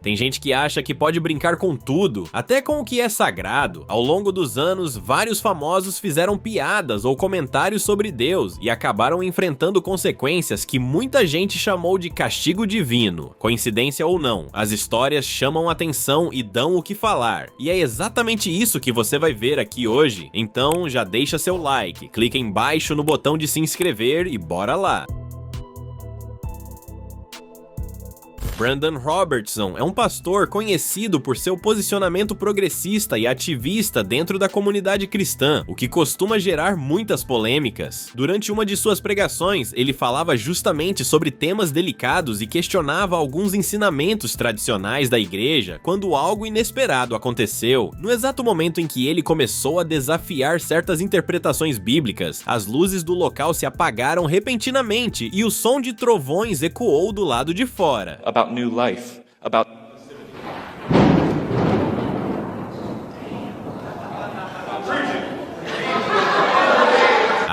Tem gente que acha que pode brincar com tudo, até com o que é sagrado. Ao longo dos anos, vários famosos fizeram piadas ou comentários sobre Deus e acabaram enfrentando consequências que muita gente chamou de castigo divino. Coincidência ou não, as histórias chamam atenção e dão o que falar. E é exatamente isso que você vai ver aqui hoje. Então já deixa seu like, clica embaixo no botão de se inscrever e bora lá! Brandon Robertson é um pastor conhecido por seu posicionamento progressista e ativista dentro da comunidade cristã, o que costuma gerar muitas polêmicas. Durante uma de suas pregações, ele falava justamente sobre temas delicados e questionava alguns ensinamentos tradicionais da igreja quando algo inesperado aconteceu. No exato momento em que ele começou a desafiar certas interpretações bíblicas, as luzes do local se apagaram repentinamente e o som de trovões ecoou do lado de fora. About new life, about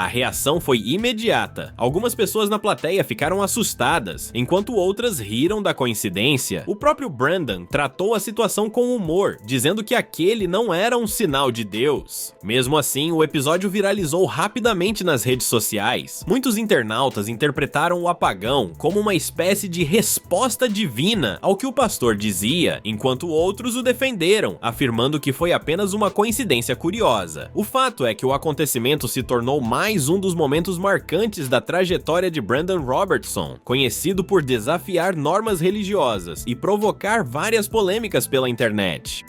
A reação foi imediata. Algumas pessoas na plateia ficaram assustadas, enquanto outras riram da coincidência. O próprio Brandon tratou a situação com humor, dizendo que aquele não era um sinal de Deus. Mesmo assim, o episódio viralizou rapidamente nas redes sociais. Muitos internautas interpretaram o apagão como uma espécie de resposta divina ao que o pastor dizia, enquanto outros o defenderam, afirmando que foi apenas uma coincidência curiosa. O fato é que o acontecimento se tornou mais um dos momentos marcantes da trajetória de Brandon Robertson, conhecido por desafiar normas religiosas e provocar várias polêmicas pela internet.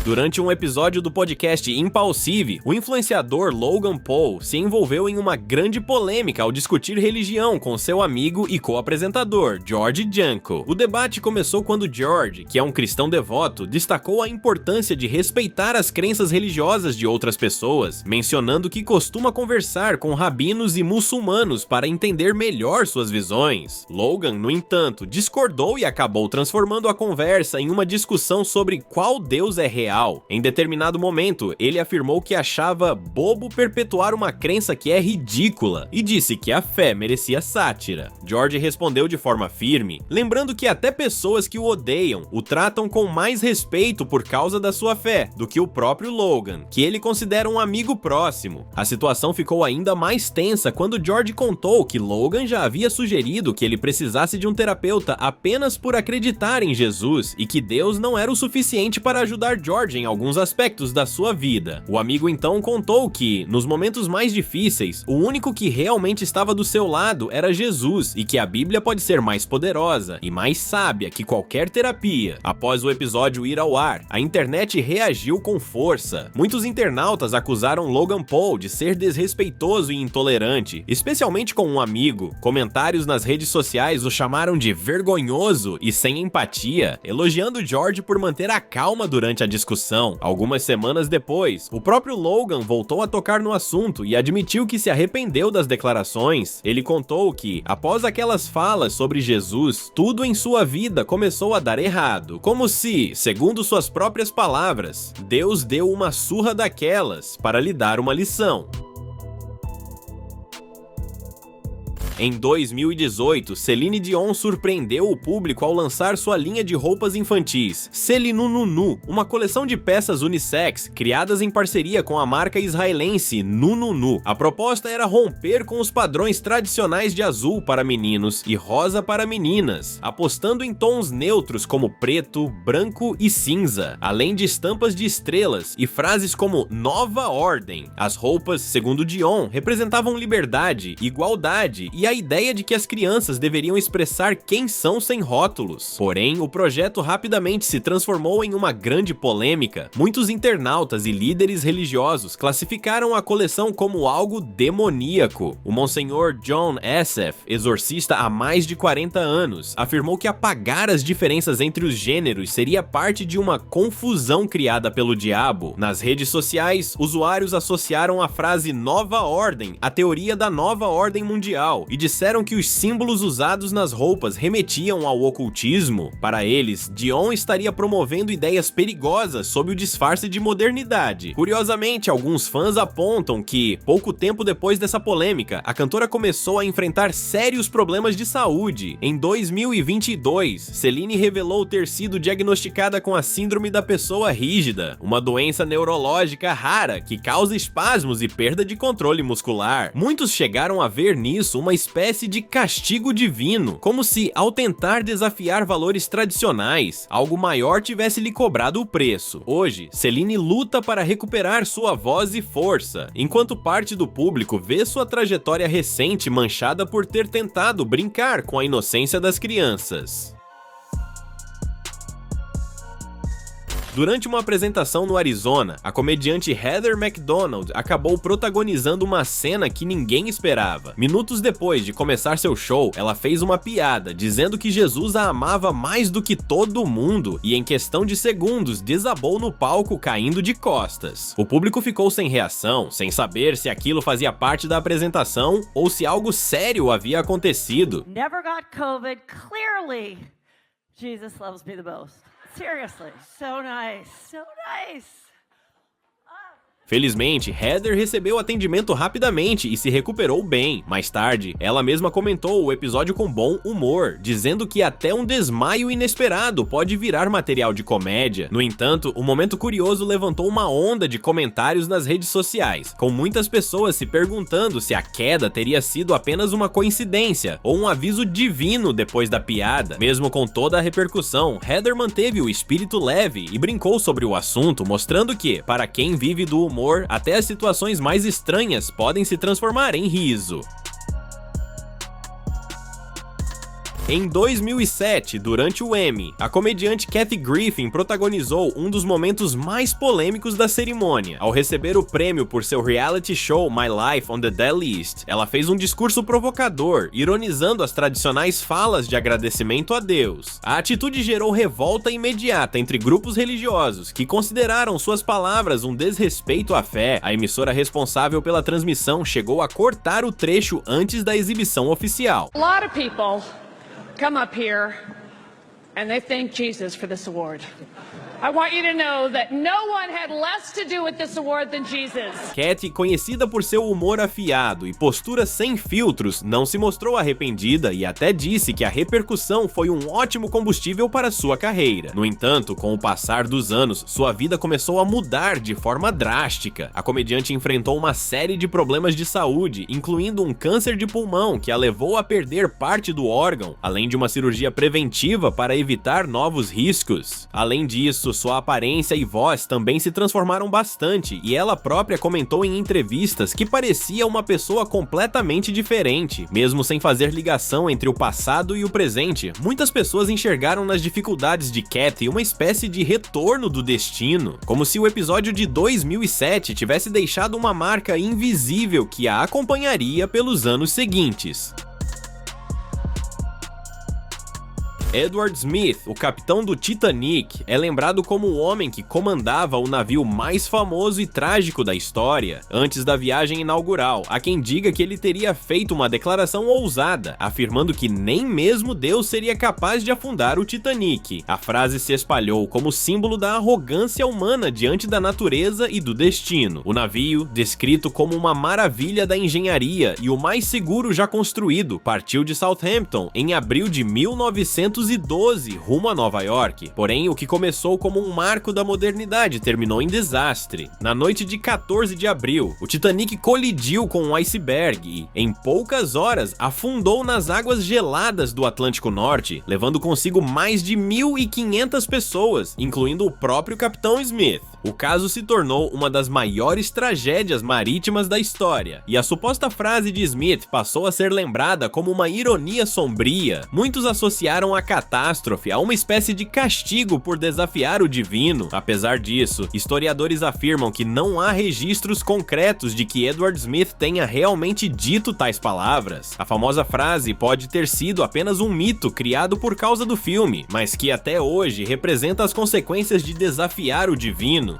Durante um episódio do podcast Impulsive, o influenciador Logan Paul se envolveu em uma grande polêmica ao discutir religião com seu amigo e co-apresentador, George Janko. O debate começou quando George, que é um cristão devoto, destacou a importância de respeitar as crenças religiosas de outras pessoas, mencionando que costuma conversar com rabinos e muçulmanos para entender melhor suas visões. Logan, no entanto, discordou e acabou transformando a conversa em uma discussão sobre qual Deus é real. Em determinado momento, ele afirmou que achava bobo perpetuar uma crença que é ridícula e disse que a fé merecia sátira. George respondeu de forma firme, lembrando que até pessoas que o odeiam o tratam com mais respeito por causa da sua fé do que o próprio Logan, que ele considera um amigo próximo. A situação ficou ainda mais tensa quando George contou que Logan já havia sugerido que ele precisasse de um terapeuta apenas por acreditar em Jesus e que Deus não era o suficiente para ajudar George em alguns aspectos da sua vida. O amigo então contou que, nos momentos mais difíceis, o único que realmente estava do seu lado era Jesus e que a Bíblia pode ser mais poderosa e mais sábia que qualquer terapia. Após o episódio ir ao ar, a internet reagiu com força. Muitos internautas acusaram Logan Paul de ser desrespeitoso e intolerante, especialmente com um amigo. Comentários nas redes sociais o chamaram de vergonhoso e sem empatia, elogiando George por manter a calma durante a discussão. Algumas semanas depois, o próprio Logan voltou a tocar no assunto e admitiu que se arrependeu das declarações. Ele contou que, após aquelas falas sobre Jesus, tudo em sua vida começou a dar errado, como se, segundo suas próprias palavras, Deus deu uma surra daquelas para lhe dar uma lição. Em 2018, Celine Dion surpreendeu o público ao lançar sua linha de roupas infantis, Celinununu, uma coleção de peças unissex criadas em parceria com a marca israelense Nununu. A proposta era romper com os padrões tradicionais de azul para meninos e rosa para meninas, apostando em tons neutros como preto, branco e cinza, além de estampas de estrelas e frases como Nova Ordem. As roupas, segundo Dion, representavam liberdade, igualdade e a ideia de que as crianças deveriam expressar quem são sem rótulos. Porém, o projeto rapidamente se transformou em uma grande polêmica. Muitos internautas e líderes religiosos classificaram a coleção como algo demoníaco. O Monsenhor John Esseff, exorcista há mais de 40 anos, afirmou que apagar as diferenças entre os gêneros seria parte de uma confusão criada pelo diabo. Nas redes sociais, usuários associaram a frase Nova Ordem à teoria da nova ordem mundial e disseram que os símbolos usados nas roupas remetiam ao ocultismo. Para eles, Dion estaria promovendo ideias perigosas sob o disfarce de modernidade. Curiosamente, alguns fãs apontam que, pouco tempo depois dessa polêmica, a cantora começou a enfrentar sérios problemas de saúde. Em 2022, Celine revelou ter sido diagnosticada com a síndrome da pessoa rígida, uma doença neurológica rara que causa espasmos e perda de controle muscular. Muitos chegaram a ver nisso uma espécie de castigo divino, como se, ao tentar desafiar valores tradicionais, algo maior tivesse lhe cobrado o preço. Hoje, Celine luta para recuperar sua voz e força, enquanto parte do público vê sua trajetória recente manchada por ter tentado brincar com a inocência das crianças. Durante uma apresentação no Arizona, a comediante Heather McDonald acabou protagonizando uma cena que ninguém esperava. Minutos depois de começar seu show, ela fez uma piada, dizendo que Jesus a amava mais do que todo mundo e em questão de segundos desabou no palco caindo de costas. O público ficou sem reação, sem saber se aquilo fazia parte da apresentação ou se algo sério havia acontecido. Never got COVID, clearly Jesus loves me the most. Seriously, so nice, so nice. Felizmente, Heather recebeu atendimento rapidamente e se recuperou bem. Mais tarde, ela mesma comentou o episódio com bom humor, dizendo que até um desmaio inesperado pode virar material de comédia. No entanto, o momento curioso levantou uma onda de comentários nas redes sociais, com muitas pessoas se perguntando se a queda teria sido apenas uma coincidência ou um aviso divino depois da piada. Mesmo com toda a repercussão, Heather manteve o espírito leve e brincou sobre o assunto, mostrando que, para quem vive do humor, até as situações mais estranhas podem se transformar em riso. Em 2007, durante o Emmy, a comediante Kathy Griffin protagonizou um dos momentos mais polêmicos da cerimônia. Ao receber o prêmio por seu reality show My Life on the Dead List, ela fez um discurso provocador, ironizando as tradicionais falas de agradecimento a Deus. A atitude gerou revolta imediata entre grupos religiosos, que consideraram suas palavras um desrespeito à fé. A emissora responsável pela transmissão chegou a cortar o trecho antes da exibição oficial. A lot of people come up here and they thank Jesus for this award. I want you to know that no one had less to do with this award than Jesus. Kathy, conhecida por seu humor afiado e postura sem filtros, não se mostrou arrependida e até disse que a repercussão foi um ótimo combustível para sua carreira. No entanto, com o passar dos anos, sua vida começou a mudar de forma drástica. A comediante enfrentou uma série de problemas de saúde, incluindo um câncer de pulmão que a levou a perder parte do órgão, além de uma cirurgia preventiva para evitar novos riscos. Além disso, sua aparência e voz também se transformaram bastante, e ela própria comentou em entrevistas que parecia uma pessoa completamente diferente. Mesmo sem fazer ligação entre o passado e o presente, muitas pessoas enxergaram nas dificuldades de Kathy uma espécie de retorno do destino, como se o episódio de 2007 tivesse deixado uma marca invisível que a acompanharia pelos anos seguintes. Edward Smith, o capitão do Titanic, é lembrado como o homem que comandava o navio mais famoso e trágico da história. Antes da viagem inaugural, há quem diga que ele teria feito uma declaração ousada, afirmando que nem mesmo Deus seria capaz de afundar o Titanic. A frase se espalhou como símbolo da arrogância humana diante da natureza e do destino. O navio, descrito como uma maravilha da engenharia e o mais seguro já construído, partiu de Southampton em abril de 1912 rumo a Nova York. Porém, o que começou como um marco da modernidade terminou em desastre. Na noite de 14 de abril, o Titanic colidiu com um iceberg e, em poucas horas, afundou nas águas geladas do Atlântico Norte, levando consigo mais de 1.500 pessoas, incluindo o próprio Capitão Smith. O caso se tornou uma das maiores tragédias marítimas da história, e a suposta frase de Smith passou a ser lembrada como uma ironia sombria. Muitos associaram a catástrofe a uma espécie de castigo por desafiar o divino. Apesar disso, historiadores afirmam que não há registros concretos de que Edward Smith tenha realmente dito tais palavras. A famosa frase pode ter sido apenas um mito criado por causa do filme, mas que até hoje representa as consequências de desafiar o divino.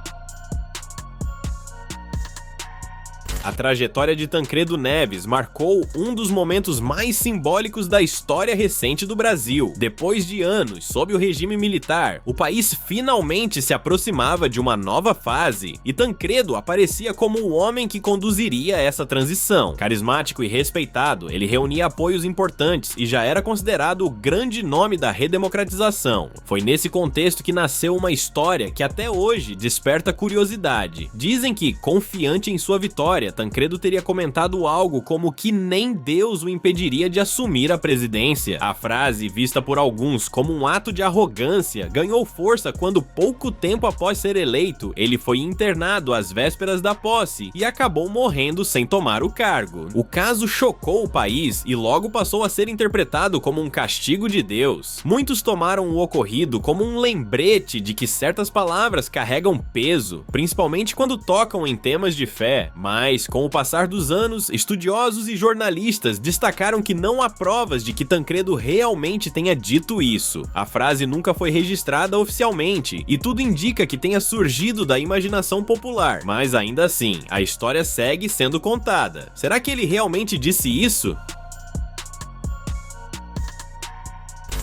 A trajetória de Tancredo Neves marcou um dos momentos mais simbólicos da história recente do Brasil. Depois de anos sob o regime militar, o país finalmente se aproximava de uma nova fase e Tancredo aparecia como o homem que conduziria essa transição. Carismático e respeitado, ele reunia apoios importantes e já era considerado o grande nome da redemocratização. Foi nesse contexto que nasceu uma história que até hoje desperta curiosidade. Dizem que, confiante em sua vitória, Tancredo teria comentado algo como que nem Deus o impediria de assumir a presidência. A frase, vista por alguns como um ato de arrogância, ganhou força quando, pouco tempo após ser eleito, ele foi internado às vésperas da posse e acabou morrendo sem tomar o cargo. O caso chocou o país e logo passou a ser interpretado como um castigo de Deus. Muitos tomaram o ocorrido como um lembrete de que certas palavras carregam peso, principalmente quando tocam em temas de fé, mas com o passar dos anos, estudiosos e jornalistas destacaram que não há provas de que Tancredo realmente tenha dito isso. A frase nunca foi registrada oficialmente e tudo indica que tenha surgido da imaginação popular, mas ainda assim, a história segue sendo contada. Será que ele realmente disse isso?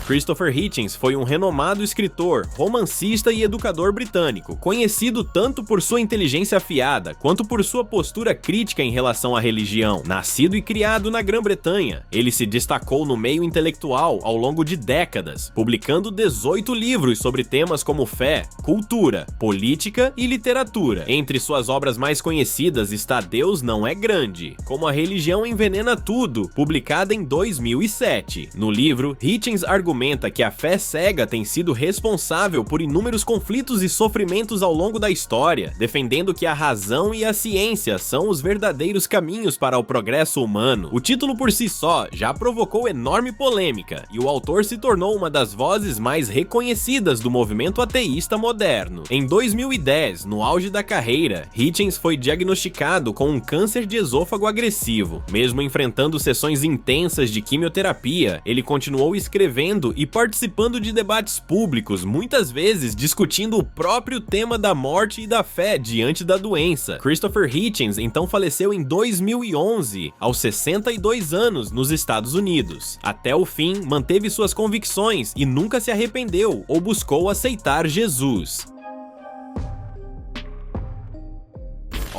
Christopher Hitchens foi um renomado escritor, romancista e educador britânico, conhecido tanto por sua inteligência afiada quanto por sua postura crítica em relação à religião. Nascido e criado na Grã-Bretanha, ele se destacou no meio intelectual ao longo de décadas, publicando 18 livros sobre temas como fé, cultura, política e literatura. Entre suas obras mais conhecidas está Deus Não é Grande, Como a Religião Envenena Tudo, publicada em 2007. No livro, Hitchens argumenta que a fé cega tem sido responsável por inúmeros conflitos e sofrimentos ao longo da história, defendendo que a razão e a ciência são os verdadeiros caminhos para o progresso humano. O título por si só já provocou enorme polêmica, e o autor se tornou uma das vozes mais reconhecidas do movimento ateísta moderno. Em 2010, no auge da carreira, Hitchens foi diagnosticado com um câncer de esôfago agressivo. Mesmo enfrentando sessões intensas de quimioterapia, ele continuou escrevendo e participando de debates públicos, muitas vezes discutindo o próprio tema da morte e da fé diante da doença. Christopher Hitchens então faleceu em 2011, aos 62 anos, nos Estados Unidos. Até o fim, manteve suas convicções e nunca se arrependeu ou buscou aceitar Jesus.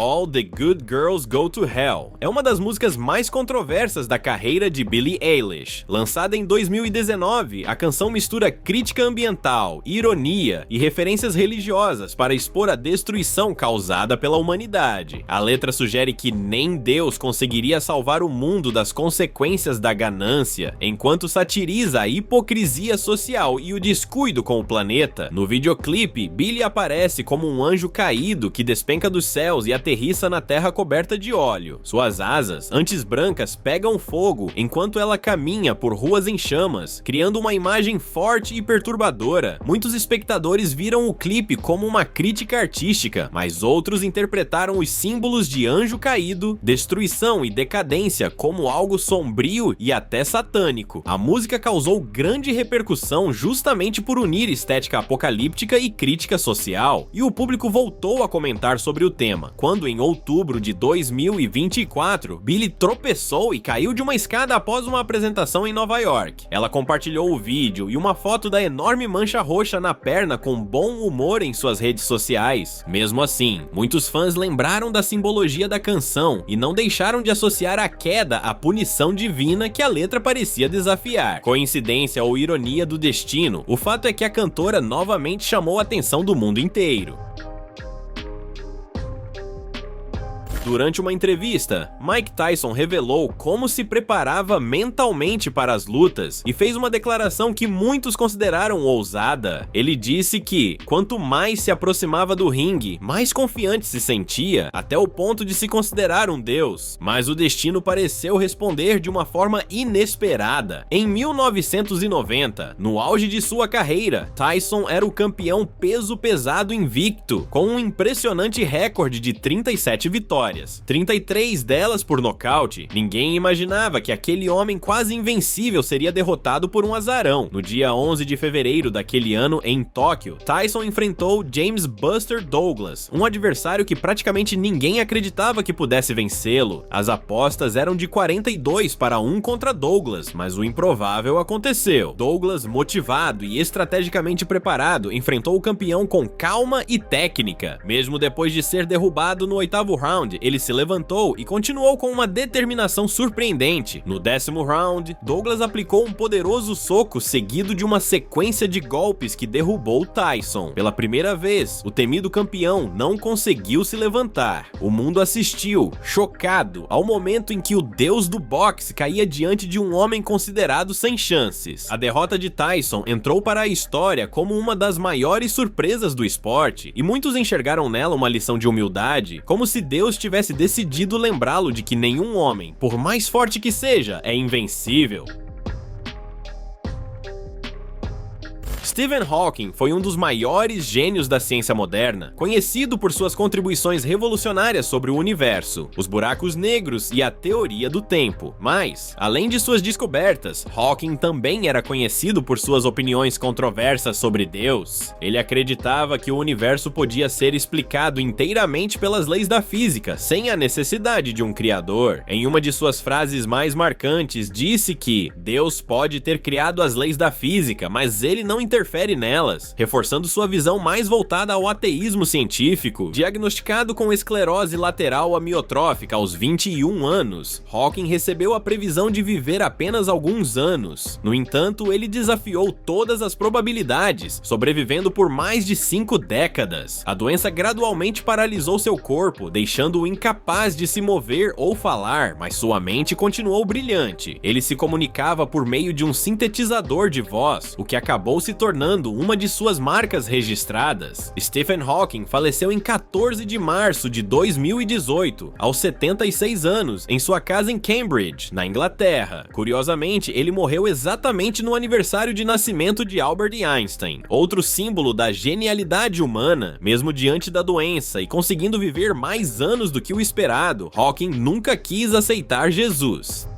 All the Good Girls Go to Hell é uma das músicas mais controversas da carreira de Billie Eilish. Lançada em 2019, a canção mistura crítica ambiental, ironia e referências religiosas para expor a destruição causada pela humanidade. A letra sugere que nem Deus conseguiria salvar o mundo das consequências da ganância, enquanto satiriza a hipocrisia social e o descuido com o planeta. No videoclipe, Billie aparece como um anjo caído que despenca dos céus e aterrissa na terra coberta de óleo. Suas asas, antes brancas, pegam fogo enquanto ela caminha por ruas em chamas, criando uma imagem forte e perturbadora. Muitos espectadores viram o clipe como uma crítica artística, mas outros interpretaram os símbolos de anjo caído, destruição e decadência como algo sombrio e até satânico. A música causou grande repercussão justamente por unir estética apocalíptica e crítica social, e o público voltou a comentar sobre o tema, quando em outubro de 2024, Billie tropeçou e caiu de uma escada após uma apresentação em Nova York. Ela compartilhou o vídeo e uma foto da enorme mancha roxa na perna com bom humor em suas redes sociais. Mesmo assim, muitos fãs lembraram da simbologia da canção e não deixaram de associar a queda à punição divina que a letra parecia desafiar. Coincidência ou ironia do destino, o fato é que a cantora novamente chamou a atenção do mundo inteiro. Durante uma entrevista, Mike Tyson revelou como se preparava mentalmente para as lutas e fez uma declaração que muitos consideraram ousada. Ele disse que, quanto mais se aproximava do ringue, mais confiante se sentia, até o ponto de se considerar um deus. Mas o destino pareceu responder de uma forma inesperada. Em 1990, no auge de sua carreira, Tyson era o campeão peso pesado invicto, com um impressionante recorde de 37 vitórias. vitórias, 33 delas por nocaute. Ninguém imaginava que aquele homem quase invencível seria derrotado por um azarão. No dia 11 de fevereiro daquele ano, em Tóquio, Tyson enfrentou James Buster Douglas, um adversário que praticamente ninguém acreditava que pudesse vencê-lo. As apostas eram de 42 para 1 contra Douglas, mas o improvável aconteceu. Douglas, motivado e estrategicamente preparado, enfrentou o campeão com calma e técnica. Mesmo depois de ser derrubado no 8º round, ele se levantou e continuou com uma determinação surpreendente. No 10º round, Douglas aplicou um poderoso soco seguido de uma sequência de golpes que derrubou Tyson. Pela primeira vez, o temido campeão não conseguiu se levantar. O mundo assistiu, chocado, ao momento em que o deus do boxe caía diante de um homem considerado sem chances. A derrota de Tyson entrou para a história como uma das maiores surpresas do esporte, e muitos enxergaram nela uma lição de humildade, como se Deus tivesse decidido lembrá-lo de que nenhum homem, por mais forte que seja, é invencível. Stephen Hawking foi um dos maiores gênios da ciência moderna, conhecido por suas contribuições revolucionárias sobre o universo, os buracos negros e a teoria do tempo. Mas, além de suas descobertas, Hawking também era conhecido por suas opiniões controversas sobre Deus. Ele acreditava que o universo podia ser explicado inteiramente pelas leis da física, sem a necessidade de um criador. Em uma de suas frases mais marcantes, disse que Deus pode ter criado as leis da física, mas ele não interfere nelas, reforçando sua visão mais voltada ao ateísmo científico. Diagnosticado com esclerose lateral amiotrófica aos 21 anos, Hawking recebeu a previsão de viver apenas alguns anos. No entanto, ele desafiou todas as probabilidades, sobrevivendo por mais de 5 décadas. A doença gradualmente paralisou seu corpo, deixando-o incapaz de se mover ou falar, mas sua mente continuou brilhante. Ele se comunicava por meio de um sintetizador de voz, o que acabou se tornando uma de suas marcas registradas. Stephen Hawking faleceu em 14 de março de 2018, aos 76 anos, em sua casa em Cambridge, na Inglaterra. Curiosamente, ele morreu exatamente no aniversário de nascimento de Albert Einstein, outro símbolo da genialidade humana. Mesmo diante da doença e conseguindo viver mais anos do que o esperado, Hawking nunca quis aceitar Jesus.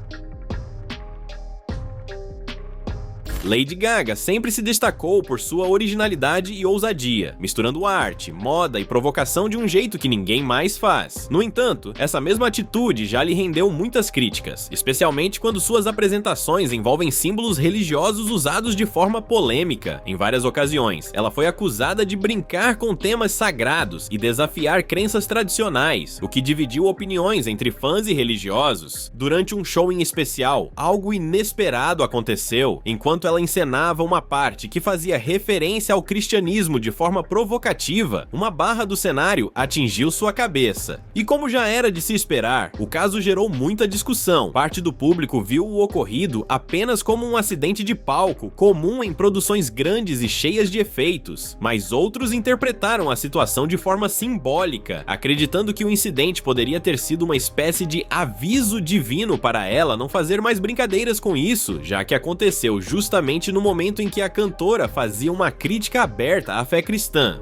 Lady Gaga sempre se destacou por sua originalidade e ousadia, misturando arte, moda e provocação de um jeito que ninguém mais faz. No entanto, essa mesma atitude já lhe rendeu muitas críticas, especialmente quando suas apresentações envolvem símbolos religiosos usados de forma polêmica. Em várias ocasiões, ela foi acusada de brincar com temas sagrados e desafiar crenças tradicionais, o que dividiu opiniões entre fãs e religiosos. Durante um show em especial, algo inesperado aconteceu. Enquanto ela encenava uma parte que fazia referência ao cristianismo de forma provocativa, uma barra do cenário atingiu sua cabeça. E como já era de se esperar, o caso gerou muita discussão. Parte do público viu o ocorrido apenas como um acidente de palco, comum em produções grandes e cheias de efeitos, mas outros interpretaram a situação de forma simbólica, acreditando que o incidente poderia ter sido uma espécie de aviso divino para ela não fazer mais brincadeiras com isso, já que aconteceu justamente no momento em que a cantora fazia uma crítica aberta à fé cristã.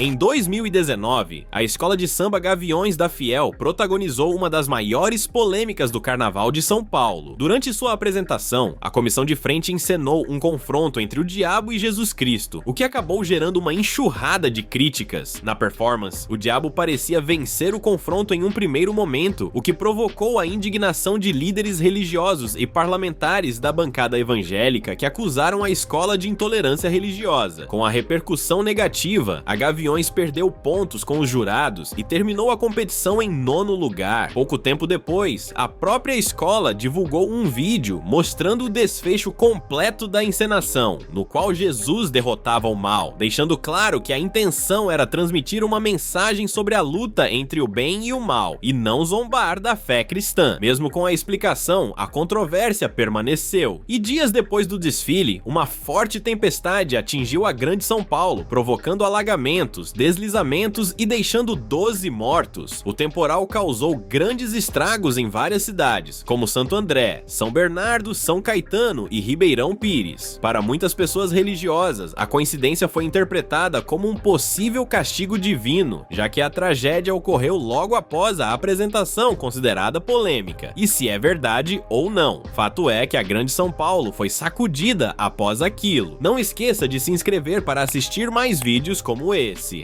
Em 2019, a escola de samba Gaviões da Fiel protagonizou uma das maiores polêmicas do Carnaval de São Paulo. Durante sua apresentação, a comissão de frente encenou um confronto entre o diabo e Jesus Cristo, o que acabou gerando uma enxurrada de críticas. Na performance, o diabo parecia vencer o confronto em um primeiro momento, o que provocou a indignação de líderes religiosos e parlamentares da bancada evangélica que acusaram a escola de intolerância religiosa. Com a repercussão negativa, a Gaviões perdeu pontos com os jurados e terminou a competição em 9º lugar. Pouco tempo depois, a própria escola divulgou um vídeo mostrando o desfecho completo da encenação, no qual Jesus derrotava o mal, deixando claro que a intenção era transmitir uma mensagem sobre a luta entre o bem e o mal, e não zombar da fé cristã. Mesmo com a explicação, a controvérsia permaneceu. E dias depois do desfile, uma forte tempestade atingiu a Grande São Paulo, provocando alagamentos, ventos, deslizamentos e deixando 12 mortos. O temporal causou grandes estragos em várias cidades, como Santo André, São Bernardo, São Caetano e Ribeirão Pires. Para muitas pessoas religiosas, a coincidência foi interpretada como um possível castigo divino, já que a tragédia ocorreu logo após a apresentação considerada polêmica, e se é verdade ou não. Fato é que a Grande São Paulo foi sacudida após aquilo. Não esqueça de se inscrever para assistir mais vídeos como esse.